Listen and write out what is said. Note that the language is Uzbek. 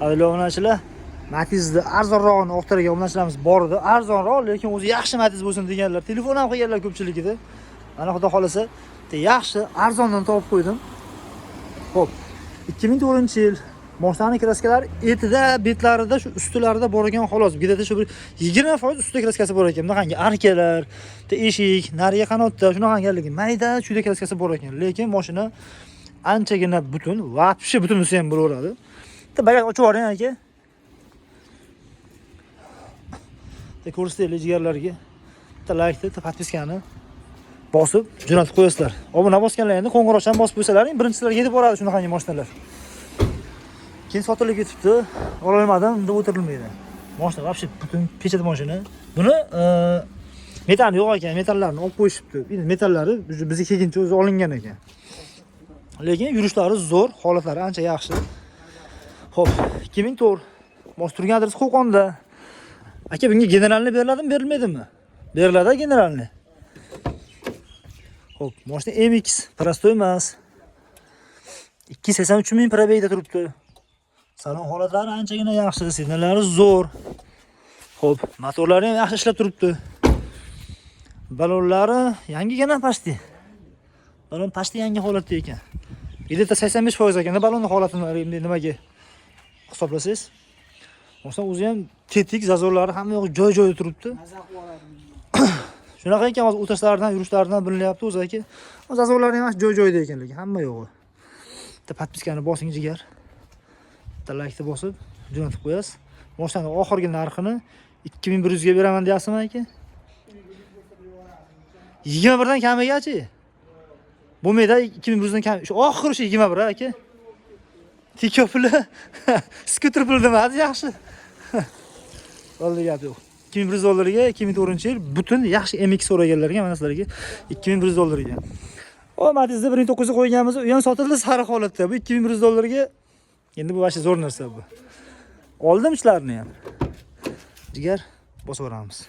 Qadrli obunachilar, Matiz'ni arzonrog'ini o'qtirgan obunachilarimiz bor edi. Arzonroq, lekin o'zi yaxshi Matiz bo'lsin deganlar, telefon ham qilganlar ko'pchilik edi. Mana xudo xolasa, yaxshi arzondan topib qo'ydim. Xo'p, 2004-yil moshinaning kraskalari etida, betlarida, shu ustilarida bor ekan xolos. Gidada shu bir 20% ustida kraskasi bor ekan. Bunaqangi arkalar, eshik, nariga qanotda shunaqangi mayda chuda kraskasi bor ekan. Lekin mashina anchagina butun, vaqtcha butun desa ham bo'laveradi. Bitta bagaj ochib yuboring aka. Ko'rsataylik jigarlarga. Bitta like, bitta podpiskani bosib jo'natib qo'yasizlar. Obuna bosganlar endi qo'ng'iroqdan bosib qo'ysalaring, birinchilar yetib boradi shunaqangi mashinalar. Keyin sotilib ketibdi, ololmadim deb o'tirilmaydi. Mashina вообще butun pechat mashina. Buni metal yo'q ekan, metallarni olib qo'yishibdi. Endi metallari bizga kelguncha o'zi olingan ekan. Lekin yurishlari zo'r, holatlari ancha yaxshi. Xo'p, 2004 mosh turgan adres Qo'qonda. Aka, bunga generalni beriladimi, berilmaydimi? Beriladi generalni. Xo'p, mashina MX, prostoy emas. 283 ming probegda turibdi. Salon holatlari anchagina yaxshi, signallari zo'r. Xo'p, motorlari ham yaxshi ishlab turibdi. Balonlari yangigina pashti. Balon pashti yangi holatda ekan. Biletda 85% ekan, balonning holatini nimaga hisoblasangiz? Mashina o'zi ham tetik, zazorlari hamma yo'q joy-joyida turibdi. Shunaqa ekan, hozir o'tashlaridan, yurishlaridan bilinyapti o'zi aka. Zazorlari ham joy-joyida ekan, lekin hamma yo'q. Bitta podpiskani bosing jigar. Bitta like bosib jo'natib qo'yasiz. Mashinaning oxirgi narxini 2100 ga beraman deyapsizmi aka? 21 dan kamigachi? Bo'lmaydi, 2100 dan kam. Shu oxiri shu 21 aka. Tikop puli, skuter puli demadi, yaxshi. Valli gap yo'q. $2100 ga 2004-yil butun yaxshi MX so'raganlarga mana sizlarga $2100 ga. O Matizda 1900 ga qo'yganmiz, u ham sotildi sariq holatda. Bu $2100 ga endi bu vashi zo'r narsa bu. Oldim ishlarni ham. Jigar bosib boramiz.